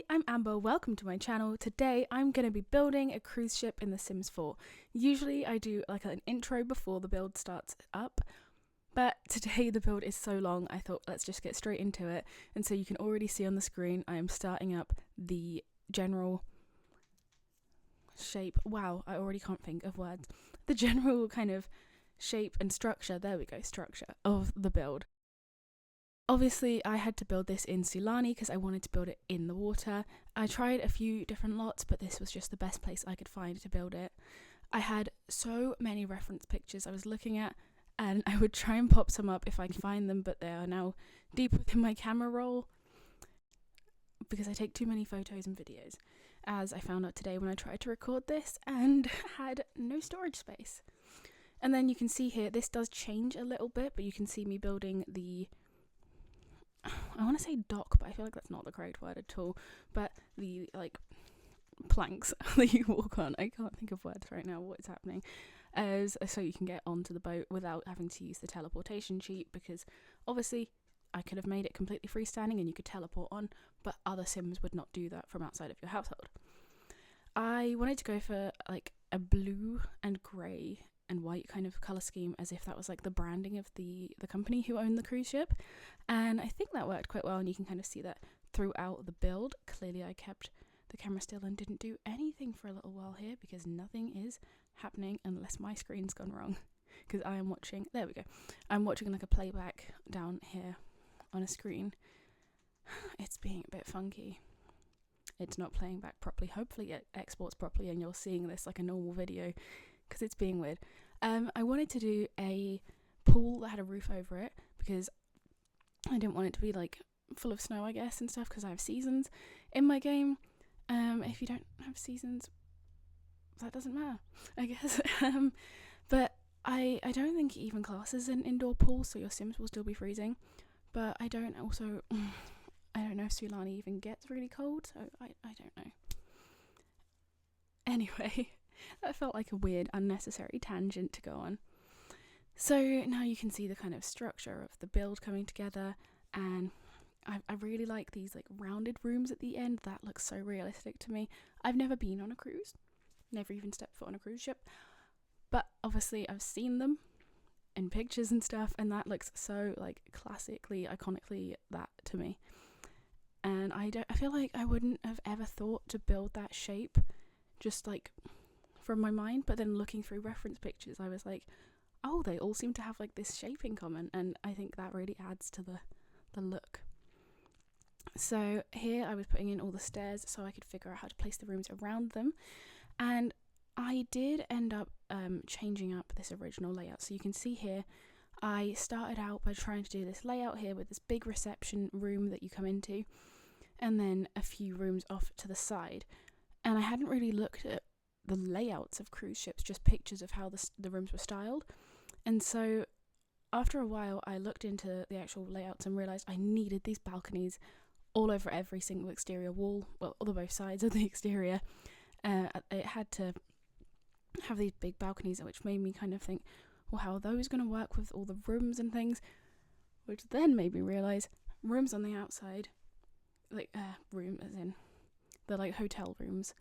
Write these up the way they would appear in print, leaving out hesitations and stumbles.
Hi, I'm Amber, welcome to my channel. Today I'm going to be building a cruise ship in The Sims 4. Usually I do like an intro before the build starts up, but today the build is so long I thought let's just get straight into it. And so you can already see on the screen I am starting up the general shape. Wow, I already can't think of words. The general kind of shape and structure, there we go, structure of the build. Obviously, I had to build this in Sulani because I wanted to build it in the water. I tried a few different lots, but this was just the best place I could find to build it. I had so many reference pictures I was looking at, and I would try and pop some up if I could find them, but they are now deep within my camera roll because I take too many photos and videos, as I found out today when I tried to record this and had no storage space. And then you can see here, this does change a little bit, but you can see me building the, I want to say dock, but I feel like that's not the correct word at all, but the like planks that you walk on. I can't think of words right now, what is happening, so you can get onto the boat without having to use the teleportation sheet, because obviously I could have made it completely freestanding and you could teleport on, but other Sims would not do that from outside of your household. I wanted to go for like a blue and grey and white kind of colour scheme, as if that was like the branding of the company who owned the cruise ship, and I think that worked quite well, and you can kind of see that throughout the build. Clearly I kept the camera still and didn't do anything for a little while here because nothing is happening unless my screen's gone wrong, because I am watching, there we go, I'm watching like a playback down here on a screen. It's being a bit funky. It's not playing back properly. Hopefully it exports properly and you're seeing this like a normal video, because it's being weird. I wanted to do a pool that had a roof over it because I didn't want it to be like full of snow, I guess, and stuff, because I have seasons in my game. If you don't have seasons, that doesn't matter, I guess. But I don't think it even classes an indoor pool, so your Sims will still be freezing. But I don't know if Sulani even gets really cold, so I don't know. Anyway, that felt like a weird, unnecessary tangent to go on. So now you can see the kind of structure of the build coming together, and I really like these like rounded rooms at the end. That looks so realistic to me. I've never been on a cruise, never even stepped foot on a cruise ship, but obviously I've seen them in pictures and stuff, and that looks so like classically, iconically that to me. And I feel like I wouldn't have ever thought to build that shape just like from my mind, but then looking through reference pictures I was like, oh, they all seem to have like this shape in common, and I think that really adds to the look. So here I was putting in all the stairs so I could figure out how to place the rooms around them, and I did end up changing up this original layout. So you can see here I started out by trying to do this layout here with this big reception room that you come into, and then a few rooms off to the side, and I hadn't really looked at the layouts of cruise ships, just pictures of how the rooms were styled. And so after a while I looked into the actual layouts and realised I needed these balconies all over every single exterior wall, well, on both sides of the exterior. It had to have these big balconies, which made me kind of think, well, how are those going to work with all the rooms and things? Which then made me realise rooms on the outside, like room as in the like hotel rooms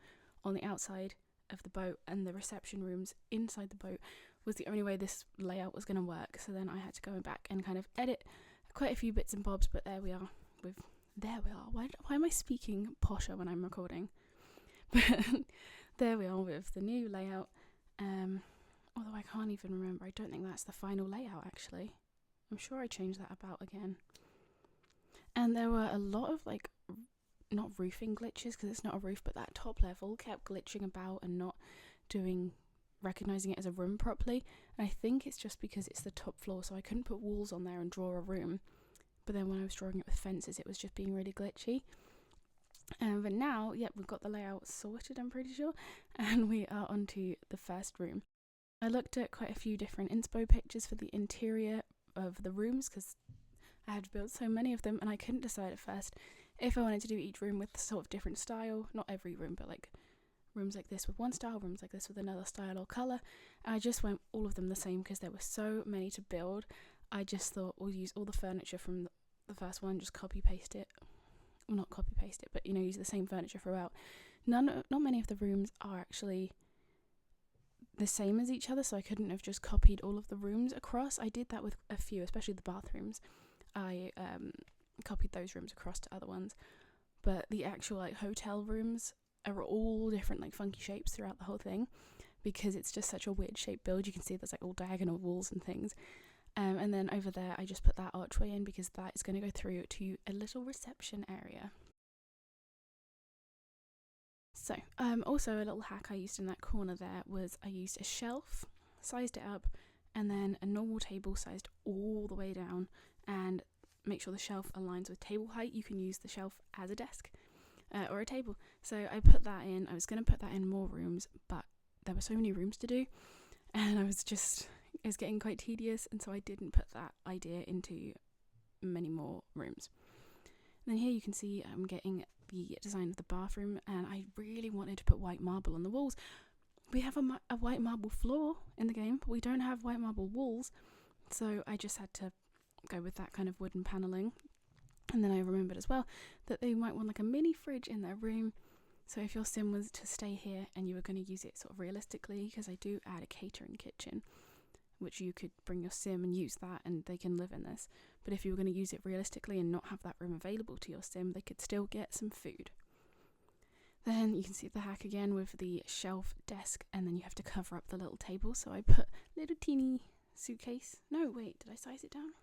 on the outside of the boat, and the reception rooms inside the boat was the only way this layout was going to work. So then I had to go back and kind of edit quite a few bits and bobs, but there we are. Why am I speaking posher when I'm recording? But there we are with the new layout. Although I can't even remember. I don't think that's the final layout actually. I'm sure I changed that about again. And there were a lot of like, not roofing glitches because it's not a roof, but that top level kept glitching about and not recognizing it as a room properly. And I think it's just because it's the top floor, so I couldn't put walls on there and draw a room. But then when I was drawing it with fences, it was just being really glitchy. But now, yeah, we've got the layout sorted, I'm pretty sure, and we are onto the first room. I looked at quite a few different inspo pictures for the interior of the rooms because I had built so many of them, and I couldn't decide at first if I wanted to do each room with sort of different style. Not every room, but like rooms like this with one style, rooms like this with another style or colour. And I just went all of them the same because there were so many to build. I just thought we'll use all the furniture from the first one, just copy paste it well, not copy paste it, but you know, use the same furniture throughout. Not many of the rooms are actually the same as each other, so I couldn't have just copied all of the rooms across. I did that with a few, especially the bathrooms. I copied those rooms across to other ones, but the actual like hotel rooms are all different, like funky shapes throughout the whole thing, because it's just such a weird shaped build. You can see there's like all diagonal walls and things. And then over there I just put that archway in because that is going to go through to a little reception area. So also a little hack I used in that corner there was I used a shelf, sized it up, and then a normal table sized all the way down, and make sure the shelf aligns with table height. You can use the shelf as a desk or a table. So I put that in. I was going to put that in more rooms, but there were so many rooms to do, and it was getting quite tedious, and so I didn't put that idea into many more rooms. And then here you can see I'm getting the design of the bathroom, and I really wanted to put white marble on the walls. We have a white marble floor in the game, but we don't have white marble walls, so I just had to go with that kind of wooden panelling. And then I remembered as well that they might want like a mini fridge in their room, so if your sim was to stay here and you were going to use it sort of realistically, because I do add a catering kitchen, which you could bring your sim and use that and they can live in this. But if you were going to use it realistically and not have that room available to your sim, they could still get some food. Then you can see the hack again with the shelf desk, and then you have to cover up the little table. So I put a little teeny suitcase. No, wait, did I size it down?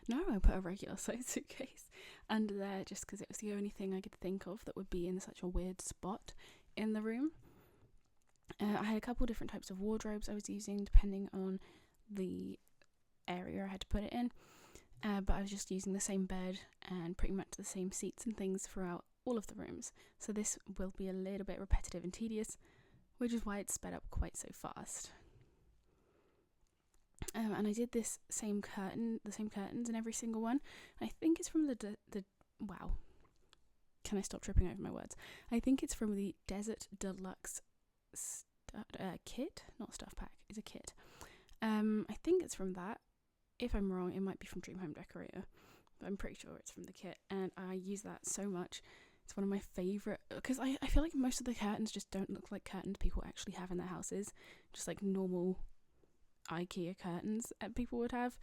No, I put a regular size suitcase under there just because it was the only thing I could think of that would be in such a weird spot in the room. I had a couple different types of wardrobes I was using depending on the area I had to put it in, but I was just using the same bed and pretty much the same seats and things throughout all of the rooms, so this will be a little bit repetitive and tedious, which is why it's sped up quite so fast. And I did this the same curtains in every single one. I think it's from the wow, can I stop tripping over my words? I think it's from the Desert Deluxe kit, not stuff pack, it's a kit. I think it's from that. If I'm wrong, it might be from Dream Home Decorator, but I'm pretty sure it's from the kit, and I use that so much. It's one of my favourite, because I feel like most of the curtains just don't look like curtains people actually have in their houses, just like normal IKEA curtains that people would have,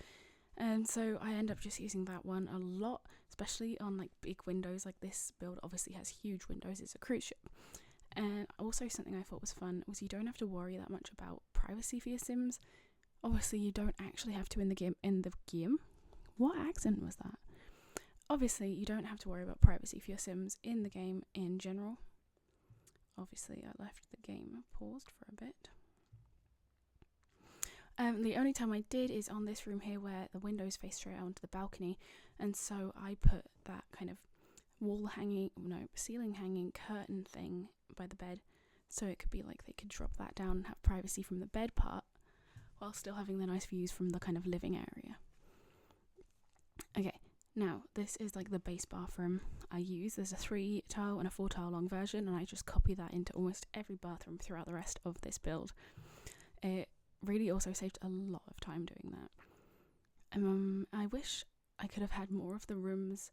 and so I end up just using that one a lot, especially on like big windows. Like this build obviously has huge windows, it's a cruise ship. And also something I thought was fun was you don't have to worry that much about privacy for your sims. Obviously you don't actually have to in the game. What accent was that? Obviously you don't have to worry about privacy for your sims in the game in general. Obviously I left the game paused for a bit. The only time I did is on this room here where the windows face straight out onto the balcony, and so I put that kind of ceiling hanging curtain thing by the bed, so it could be like they could drop that down and have privacy from the bed part while still having the nice views from the kind of living area. Okay, now this is like the base bathroom I use. There's a 3 tile and a 4 tile long version, and I just copy that into almost every bathroom throughout the rest of this build. It really also saved a lot of time doing that. I wish I could have had more of the rooms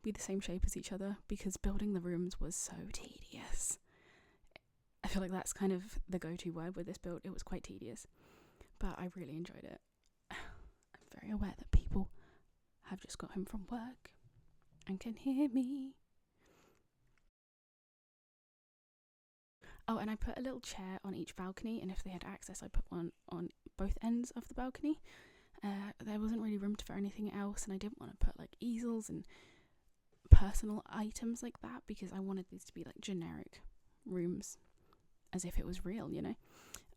be the same shape as each other, because building the rooms was so tedious. I feel like that's kind of the go-to word with this build. It was quite tedious, but I really enjoyed it. I'm very aware that people have just got home from work and can hear me. Oh, and I put a little chair on each balcony, and if they had access I put one on both ends of the balcony. There wasn't really room for anything else, and I didn't want to put like easels and personal items like that, because I wanted these to be like generic rooms, as if it was real, you know.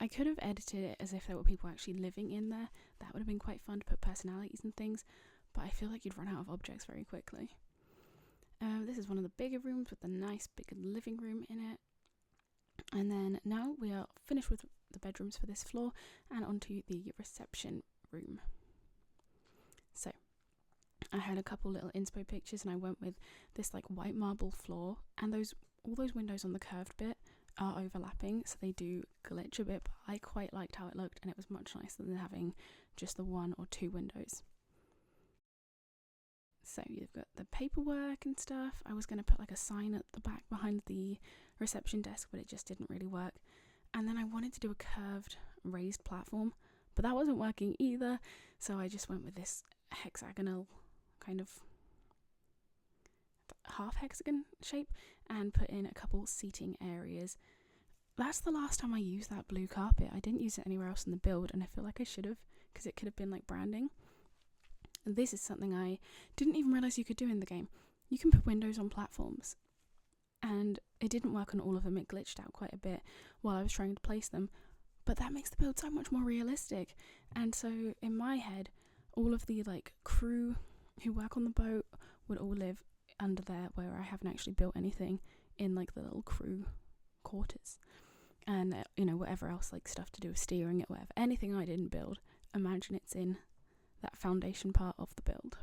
I could have edited it as if there were people actually living in there. That would have been quite fun to put personalities and things, but I feel like you'd run out of objects very quickly. This is one of the bigger rooms with a nice big living room in it. And then now we are finished with the bedrooms for this floor and onto the reception room. So I had a couple little inspo pictures, and I went with this like white marble floor, and all those windows on the curved bit are overlapping, so they do glitch a bit, but I quite liked how it looked, and it was much nicer than having just the 1 or 2 windows. So you've got the paperwork and stuff. I was going to put like a sign at the back behind the reception desk, but it just didn't really work. And then I wanted to do a curved raised platform, but that wasn't working either. So I just went with this hexagonal kind of half hexagon shape and put in a couple seating areas. That's the last time I used that blue carpet. I didn't use it anywhere else in the build, and I feel like I should have, because it could have been like branding. And this is something I didn't even realise you could do in the game. You can put windows on platforms, and it didn't work on all of them. It glitched out quite a bit while I was trying to place them, but that makes the build so much more realistic. And so in my head, all of the like crew who work on the boat would all live under there, where I haven't actually built anything in like the little crew quarters. And you know, whatever else, like stuff to do with steering it, whatever, anything I didn't build, imagine it's in that foundation part of the build.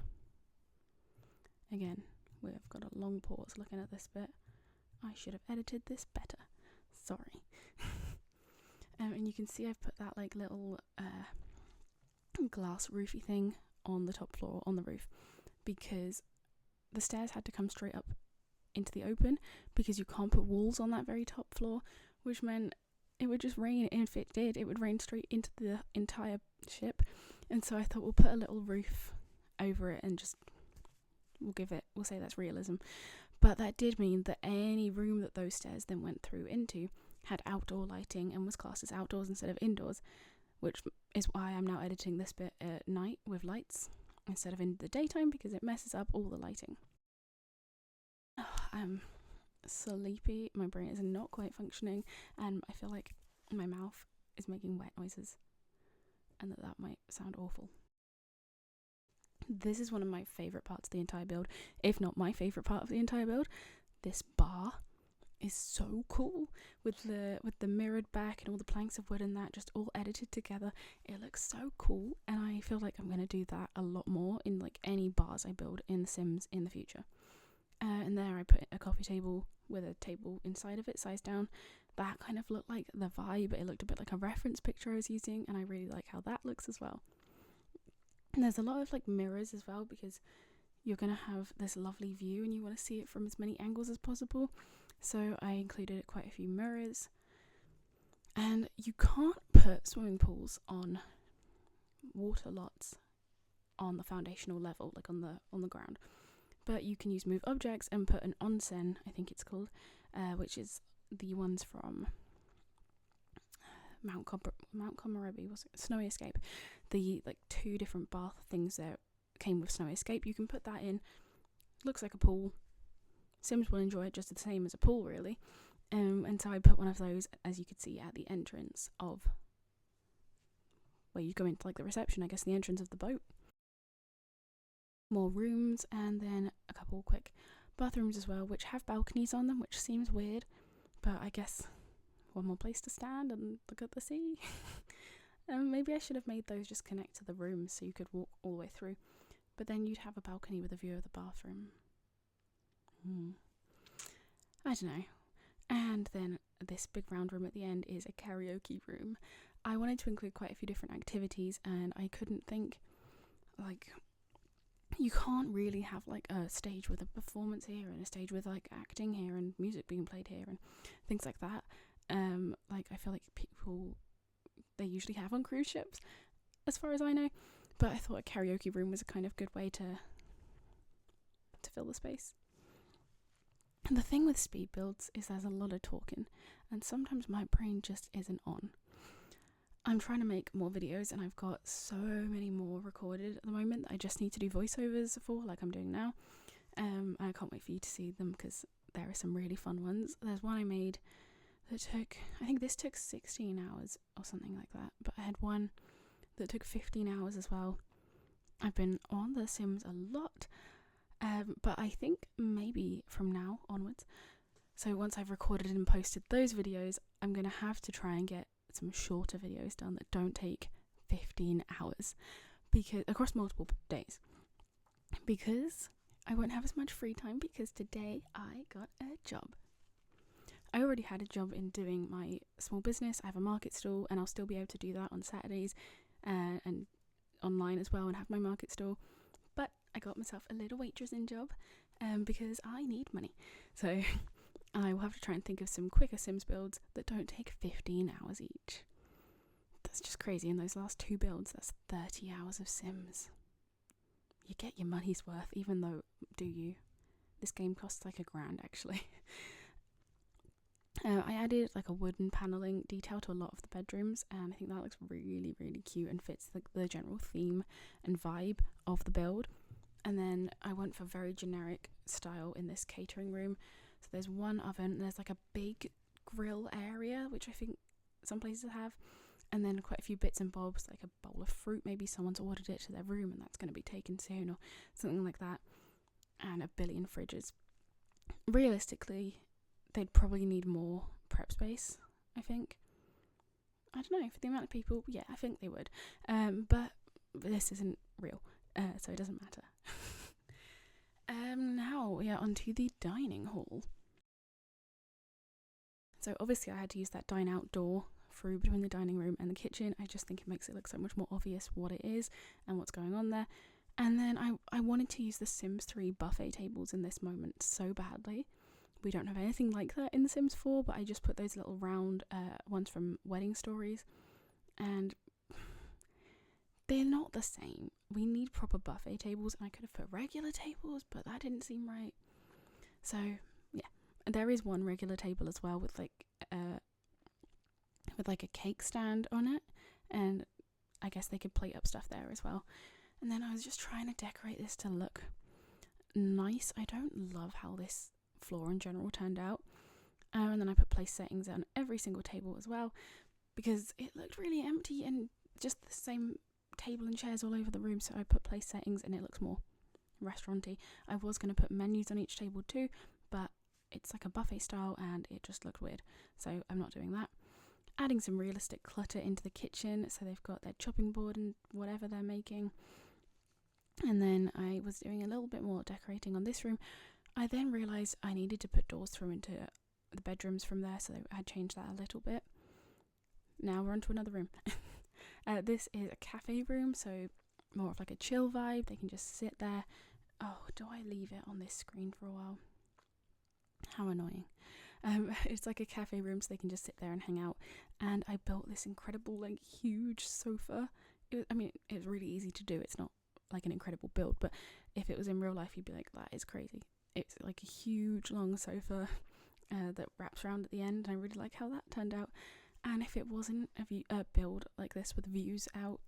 Again, we've got a long pause looking at this bit. I should have edited this better. Sorry. And you can see I've put that like little glass roofy thing on the top floor, on the roof, because the stairs had to come straight up into the open, because you can't put walls on that very top floor, which meant it would just rain, and if it did, it would rain straight into the entire ship. And so I thought we'll put a little roof over it and just we'll say that's realism. But that did mean that any room that those stairs then went through into had outdoor lighting and was classed as outdoors instead of indoors, which is why I'm now editing this bit at night with lights instead of in the daytime, because it messes up all the lighting. I'm sleepy, my brain is not quite functioning, and I feel like my mouth is making wet noises, and that might sound awful. This is one of my favourite parts of the entire build, if not my favourite part of the entire build. This bar is so cool, with the mirrored back and all the planks of wood and that just all edited together. It looks so cool, and I feel like I'm going to do that a lot more in like any bars I build in The Sims in the future. And there I put a coffee table with a table inside of it, sized down. That kind of looked like the vibe. It looked a bit like a reference picture I was using, and I really like how that looks as well. And there's a lot of like mirrors as well, because you're going to have this lovely view and you want to see it from as many angles as possible. So I included quite a few mirrors. And you can't put swimming pools on water lots on the foundational level, like on the ground. But you can use move objects and put an onsen, I think it's called, which is the ones from Mount Komorebi, was it? Snowy Escape. The like 2 different bath things that came with Snowy Escape. You can put that in. Looks like a pool. Sims will enjoy it just the same as a pool, really. And so I put one of those, as you could see, at the entrance of where you go into like the reception, I guess, the entrance of the boat. More rooms, and then a couple quick bathrooms as well, which have balconies on them, which seems weird, but I guess one more place to stand and look at the sea. Maybe I should have made those just connect to the rooms so you could walk all the way through, but then you'd have a balcony with a view of the bathroom. I don't know. And then this big round room at the end is a karaoke room. I wanted to include quite a few different activities, and I couldn't think, like, you can't really have like a stage with a performance here and a stage with like acting here and music being played here and things like that. Like I feel like people, they usually have on cruise ships, as far as I know. But I thought a karaoke room was a kind of good way to fill the space. And the thing with speed builds is there's a lot of talking, and sometimes my brain just isn't on. I'm trying to make more videos, and I've got so many more recorded at the moment that I just need to do voiceovers for, like I'm doing now. I can't wait for you to see them, because there are some really fun ones. There's one I made that I think this took 16 hours or something like that, but I had one that took 15 hours as well. I've been on The Sims a lot, but I think maybe from now onwards, so once I've recorded and posted those videos, I'm going to have to try and get some shorter videos done that don't take 15 hours, because across multiple days, because I won't have as much free time, because today I got a job. I already had a job in doing my small business. I have a market stall, and I'll still be able to do that on Saturdays and online as well, and have my market stall. But I got myself a little waitressing job because I need money. So I will have to try and think of some quicker Sims builds that don't take 15 hours each. That's just crazy. In those last 2 builds, that's 30 hours of Sims. You get your money's worth, even though, do you? This game costs like $1,000 actually. I added like a wooden paneling detail to a lot of the bedrooms, and I think that looks really, really cute and fits the general theme and vibe of the build. And then I went for very generic style in this catering room. So there's one oven, there's like a big grill area, which I think some places have, and then quite a few bits and bobs, like a bowl of fruit, maybe someone's ordered it to their room and that's going to be taken soon, or something like that, and a billion fridges. Realistically, they'd probably need more prep space, I think. I don't know, for the amount of people, yeah, I think they would. But this isn't real, so it doesn't matter. Now we are onto the dining hall. So obviously I had to use that dine out door through between the dining room and the kitchen. I just think it makes it look so much more obvious what it is and what's going on there. And then I wanted to use the Sims 3 buffet tables in this moment so badly. We don't have anything like that in The Sims 4, but I just put those little round ones from Wedding Stories, and they're not the same. We need proper buffet tables, and I could have put regular tables, but that didn't seem right. So yeah, and there is one regular table as well with like a cake stand on it, and I guess they could plate up stuff there as well. And then I was just trying to decorate this to look nice. I don't love how this floor in general turned out, and then I put place settings on every single table as well, because it looked really empty and just the same table and chairs all over the room. So I put place settings and it looks more restauranty. I was going to put menus on each table too, but it's like a buffet style and it just looked weird, so I'm not doing that. Adding some realistic clutter into the kitchen, so they've got their chopping board and whatever they're making. And then I was doing a little bit more decorating on this room. I then realised I needed to put doors through into the bedrooms from there, so I had changed that a little bit. Now we're on to another room. This is a cafe room, so more of like a chill vibe. They can just sit there. Oh, do I leave it on this screen for a while? How annoying. It's like a cafe room, so they can just sit there and hang out. And I built this incredible, like, huge sofa. It was really easy to do. It's not like an incredible build, but if it was in real life, you'd be like, that is crazy. It's like a huge, long sofa that wraps around at the end, and I really like how that turned out. And if it wasn't a build like this with views out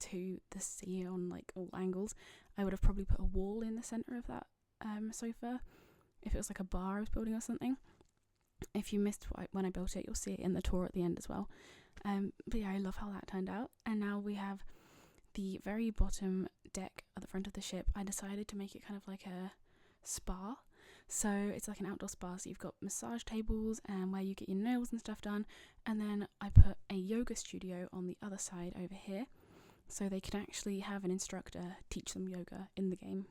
to the sea on like all angles, I would have probably put a wall in the centre of that sofa. If it was like a bar I was building or something. If you missed when I built it, you'll see it in the tour at the end as well. But yeah, I love how that turned out. And now we have the very bottom deck at the front of the ship. I decided to make it kind of like a spa. So it's like an outdoor spa, so you've got massage tables and where you get your nails and stuff done. And then I put a yoga studio on the other side over here, so they can actually have an instructor teach them yoga in the game.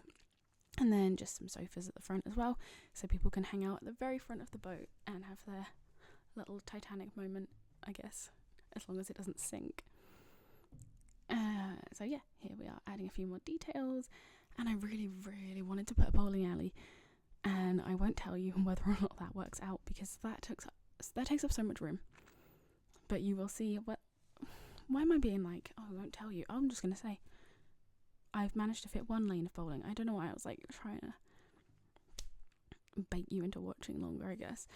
And then just some sofas at the front as well, so people can hang out at the very front of the boat and have their little Titanic moment, I guess, as long as it doesn't sink. So yeah, here we are adding a few more details, and I really, really wanted to put a bowling alley, and I won't tell you whether or not that works out because that takes up so much room. But you will see. Why am I being like, oh, I won't tell you? I'm just gonna say I've managed to fit one lane of bowling. I don't know why I was like trying to bait you into watching longer, I guess.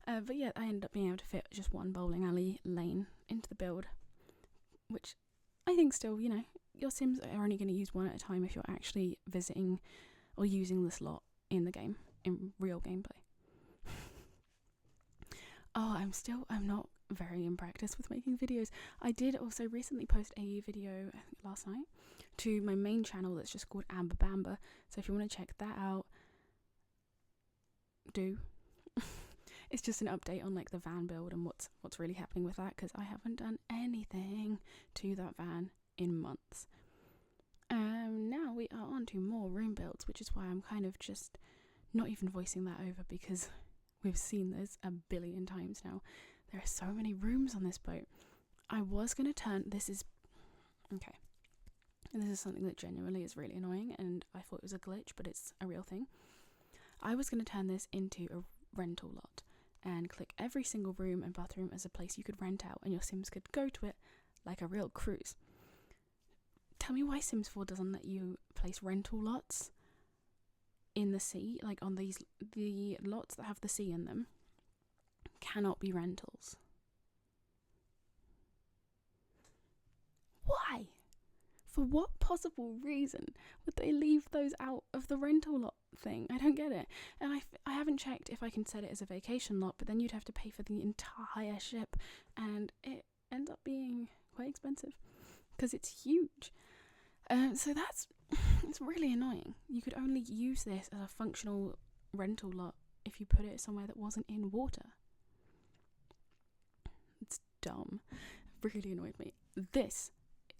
But yeah, I ended up being able to fit just one bowling alley lane into the build, which I think still, your Sims are only going to use one at a time if you're actually visiting or using this lot in the game, in real gameplay. Oh, I'm not very in practice with making videos. I did also recently post a video, I think last night, to my main channel that's just called Amber Bamber. So if you want to check that out, do. It's just an update on like the van build and what's really happening with that, because I haven't done anything to that van in months. Now we are on to more room builds, which is why I'm kind of just not even voicing that over, because we've seen this a billion times now. There are so many rooms on this boat. I was going to turn, this is, okay, and this is something that genuinely is really annoying, and I thought it was a glitch, but it's a real thing. I was going to turn this into a rental lot and click every single room and bathroom as a place you could rent out, and your Sims could go to it like a real cruise. Tell me why Sims 4 doesn't let you place rental lots in the sea, like on the lots that have the sea in them cannot be rentals. Why? For what possible reason would they leave those out of the rental lot thing? I don't get it. And I haven't checked if I can set it as a vacation lot, but then you'd have to pay for the entire ship, and it ends up being quite expensive because it's huge. So it's really annoying. You could only use this as a functional rental lot if you put it somewhere that wasn't in water. It's dumb. It really annoyed me.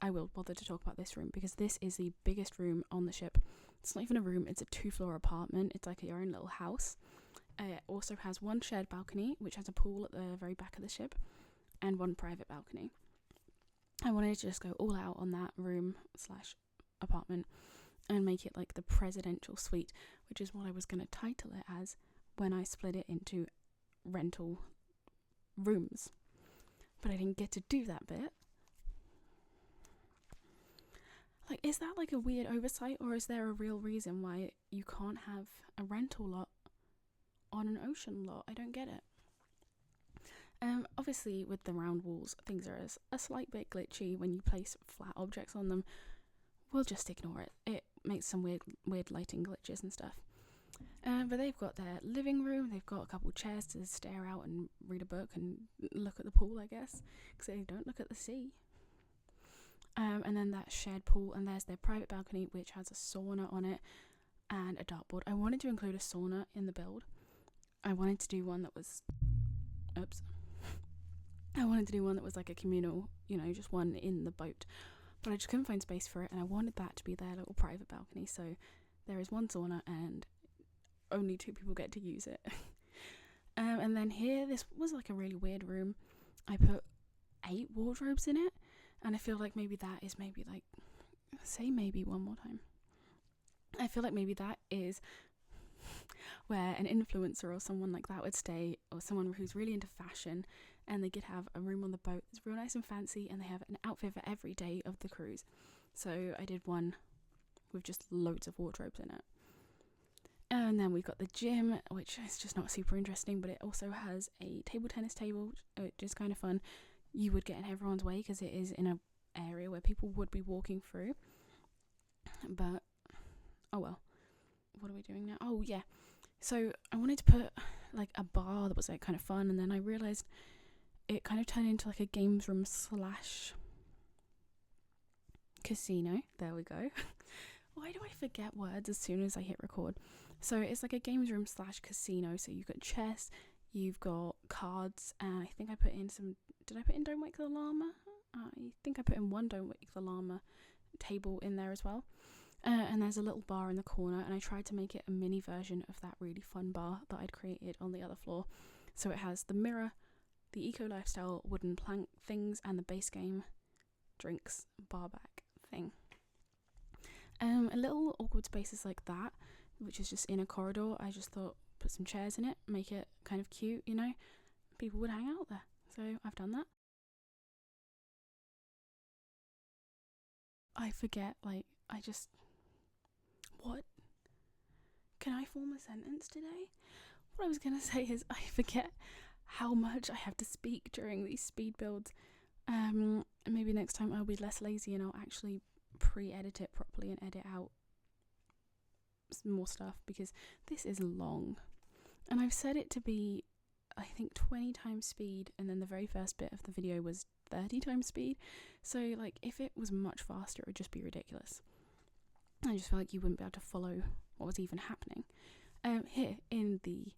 I will bother to talk about this room because this is the biggest room on the ship. It's not even a room, it's a 2-floor apartment. It's like your own little house. It also has one shared balcony, which has a pool at the very back of the ship, and one private balcony. I wanted to just go all out on that room / apartment and make it like the presidential suite, which is what I was going to title it as when I split it into rental rooms. But I didn't get to do that bit. Like, is that like a weird oversight, or is there a real reason why you can't have a rental lot on an ocean lot? I don't get it. Obviously with the round walls, things are a slight bit glitchy when you place flat objects on them. We'll just ignore it. It makes some weird lighting glitches and stuff. But they've got their living room, they've got a couple chairs to stare out and read a book and look at the pool, I guess, because they don't look at the sea. And then that shared pool, and there's their private balcony, which has a sauna on it and a dartboard. I wanted to include a sauna in the build. I wanted to do one that was like a communal, just one in the boat, but I just couldn't find space for it, and I wanted that to be their little private balcony. So there is one sauna and only 2 people get to use it. And then here, this was like a really weird room. I put 8 wardrobes in it, and I feel like maybe that is maybe one more time. I feel like maybe that is where an influencer or someone like that would stay, or someone who's really into fashion, and they could have a room on the boat that's real nice and fancy, and they have an outfit for every day of the cruise. So I did one with just loads of wardrobes in it. And then we've got the gym, which is just not super interesting, but it also has a table tennis table, which is kind of fun. You would get in everyone's way because it is in an area where people would be walking through. But, oh well. What are we doing now? Oh, yeah. So I wanted to put like a bar that was like kind of fun, and then I realised it kind of turned into like a games room / casino. There we go. Why do I forget words as soon as I hit record? So it's like a games room / casino. So you've got chess, you've got cards, and I think I put in did I put in Don't Wake the Llama? I think I put in one Don't Wake the Llama table in there as well. And there's a little bar in the corner, and I tried to make it a mini version of that really fun bar that I'd created on the other floor. So it has the mirror, the eco lifestyle wooden plank things, and the base game drinks bar back thing. A little awkward spaces like that, which is just in a corridor. I just thought, put some chairs in it, make it kind of cute, people would hang out there. So I've done that. I forget, what? Can I form a sentence today? What I was going to say is I forget how much I have to speak during these speed builds. Maybe next time I'll be less lazy and I'll actually pre-edit it properly and edit out more stuff, because this is long. And I've set it to be, I think, 20 times speed, and then the very first bit of the video was 30 times speed. So, if it was much faster, it would just be ridiculous. I just feel like you wouldn't be able to follow what was even happening. Here in the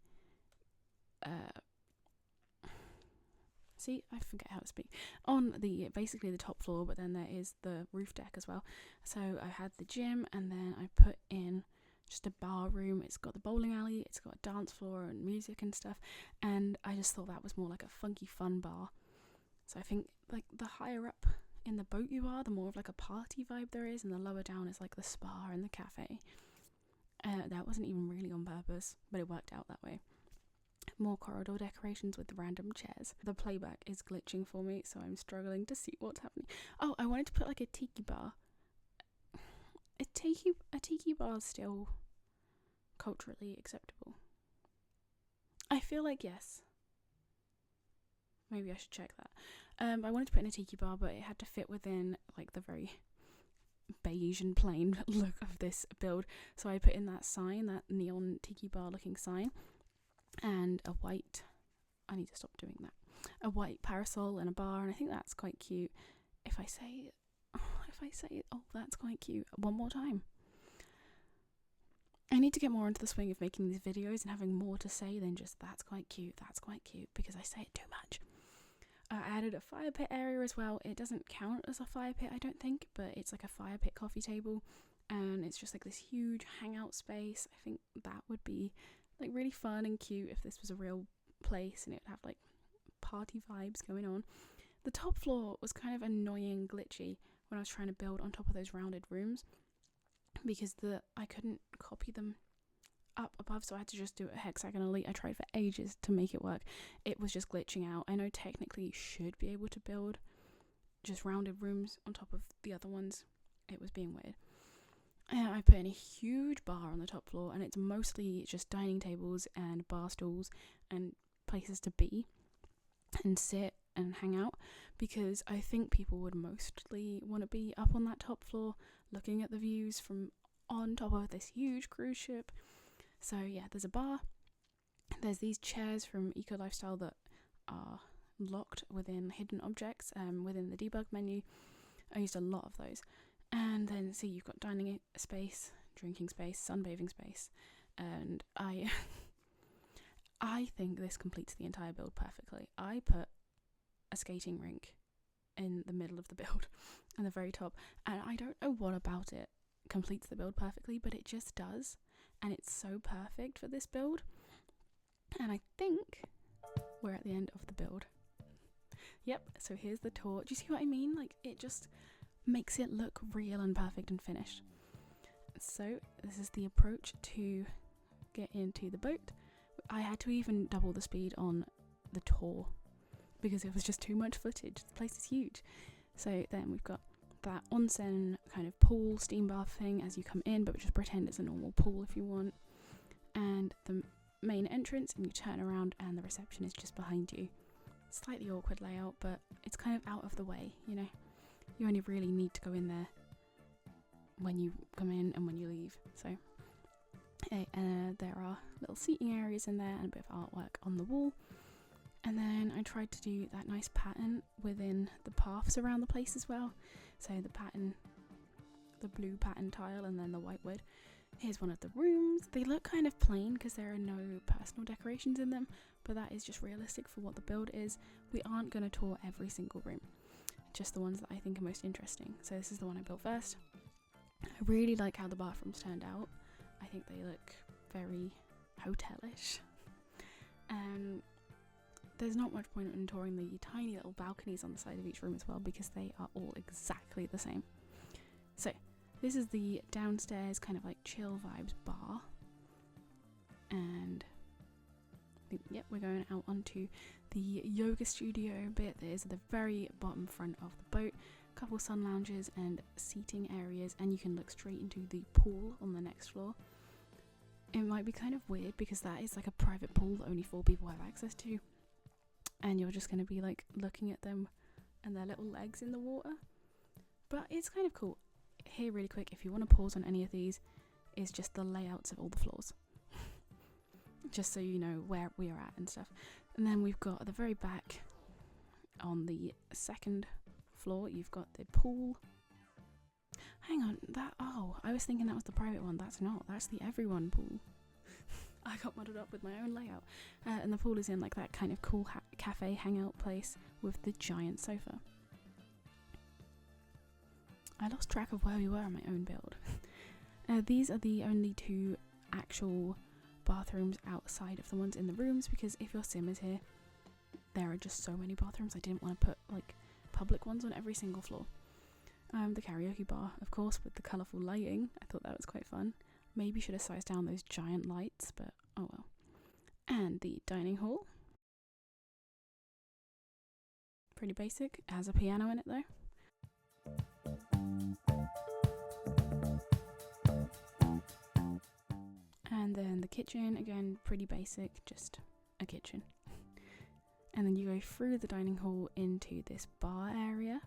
see, I forget how to speak. On basically the top floor, but then there is the roof deck as well. So I had the gym, and then I put in just a bar room. It's got the bowling alley, it's got a dance floor and music and stuff. And I just thought that was more like a funky fun bar. So I think the higher up in the boat you are, the more of like a party vibe there is, and the lower down is like the spa and the cafe. That wasn't even really on purpose, but it worked out that way. More corridor decorations with random chairs. The playback is glitching for me, so I'm struggling to see what's happening. Oh, I wanted to put like a tiki bar. A tiki bar is still culturally acceptable. I feel like yes. Maybe I should check that. I wanted to put in a tiki bar, but it had to fit within like the very beige and plain look of this build. So I put in that sign, that neon tiki bar looking sign, and a white, I need to stop doing that, a white parasol and a bar, and I think that's quite cute. If I say, oh, that's quite cute one more time. I need to get more into the swing of making these videos and having more to say than just that's quite cute, because I say it too much. I added a fire pit area as well. It doesn't count as a fire pit, I don't think, but it's like a fire pit coffee table, and it's just like this huge hangout space. I think that would be like really fun and cute if this was a real place and it would have like party vibes going on. The top floor was kind of annoying, glitchy when I was trying to build on top of those rounded rooms, because I couldn't copy them up above, so I had to just do it hexagonally. I tried for ages to make it work. It was just glitching out. I know technically you should be able to build just rounded rooms on top of the other ones. It was being weird. I put in a huge bar on the top floor, and it's mostly just dining tables and bar stools and places to be and sit and hang out, because I think people would mostly want to be up on that top floor looking at the views from on top of this huge cruise ship. So yeah, there's a bar, there's these chairs from Eco Lifestyle that are locked within hidden objects within the debug menu. I used a lot of those. And then see, you've got dining space, drinking space, sunbathing space, and I think this completes the entire build perfectly. I put a skating rink in the middle of the build at the very top, and I don't know what about it completes the build perfectly, but it just does, and it's so perfect for this build. And I think we're at the end of the build. Yep, so here's the tour. Do you see what I mean? Like, it just makes it look real and perfect and finished. So this is the approach to get into the boat. I had to even double the speed on the tour because it was just too much footage. The place is huge. So then we've got that onsen kind of pool steam bath thing as you come in, but just pretend it's a normal pool if you want. And the main entrance, and you turn around and the reception is just behind you. Slightly awkward layout, but it's kind of out of the way, you know. You only really need to go in there when you come in and when you leave. So there are little seating areas in there and a bit of artwork on the wall. And then I tried to do that nice pattern within the paths around the place as well. So the pattern, the blue pattern tile, and then the white wood. Here's one of the rooms. They look kind of plain because there are no personal decorations in them, but that is just realistic for what the build is. We aren't going to tour every single room, just the ones that I think are most interesting. So this is the one I built first. I really like how the bathrooms turned out. I think they look very hotelish. There's not much point in touring the tiny little balconies on the side of each room as well, because they are all exactly the same. So this is the downstairs kind of like chill vibes bar, and yep, we're going out onto the yoga studio bit. There's the very bottom front of the boat, a couple sun lounges and seating areas, and you can look straight into the pool on the next floor. It might be kind of weird because that is like a private pool that only 4 people have access to, and you're just going to be like looking at them and their little legs in the water, but it's kind of cool. Here really quick, if you want to pause on any of these, is just the layouts of all the floors just so you know where we are at and stuff. And then we've got at the very back on the second floor, you've got the pool. Hang on, I was thinking that was the private one. That's not, that's the everyone pool. I got muddled up with my own layout. And the pool is in like that kind of cool cafe hangout place with the giant sofa. I lost track of where we were on my own build. These are the only 2 actual bathrooms outside of the ones in the rooms, because if your sim is here, there are just so many bathrooms. I didn't want to put like public ones on every single floor. The karaoke bar, of course, with the colourful lighting. I thought that was quite fun. Maybe should have sized down those giant lights, but oh well. And the dining hall. Pretty basic. It has a piano in it though. And then the kitchen, again, pretty basic, just a kitchen. And then you go through the dining hall into this bar area,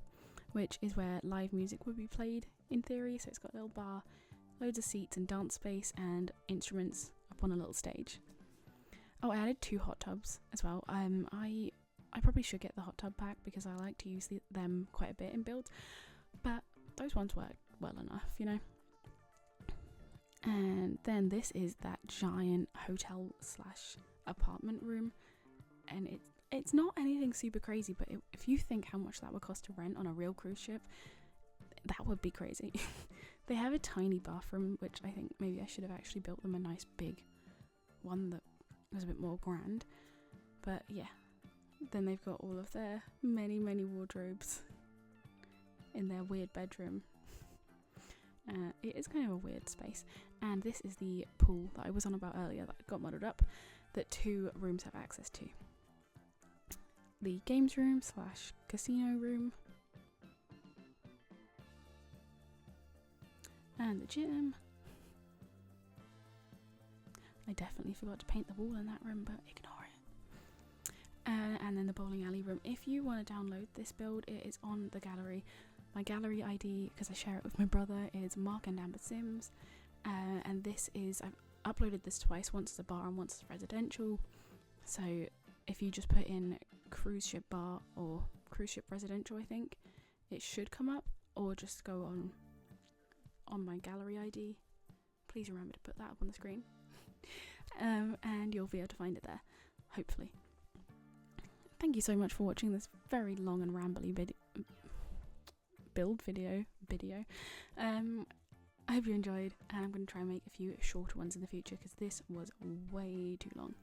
which is where live music would be played in theory. So it's got a little bar, loads of seats and dance space and instruments up on a little stage. Oh, I added 2 hot tubs as well. I probably should get the hot tub pack because I like to use them quite a bit in builds, but those ones work well enough, you know. And then this is that giant hotel / apartment room, and it's not anything super crazy, but if you think how much that would cost to rent on a real cruise ship, that would be crazy. They have a tiny bathroom, which I think maybe I should have actually built them a nice big one that was a bit more grand, but yeah. Then they've got all of their many wardrobes in their weird bedroom. It is kind of a weird space. And this is the pool that I was on about earlier that got modded up, that 2 rooms have access to. The games room / casino room. And the gym. I definitely forgot to paint the wall in that room, but ignore it. And then the bowling alley room. If you want to download this build, it is on the gallery. My gallery ID, because I share it with my brother, is Mark and Amber Sims. And this is, I've uploaded this twice, once as a bar and once as residential. So if you just put in cruise ship bar or cruise ship residential, I think, it should come up. Or just go on my gallery ID. Please remember to put that up on the screen. And you'll be able to find it there, hopefully. Thank you so much for watching this very long and rambly build video. I hope you enjoyed, and I'm going to try and make a few shorter ones in the future because this was way too long.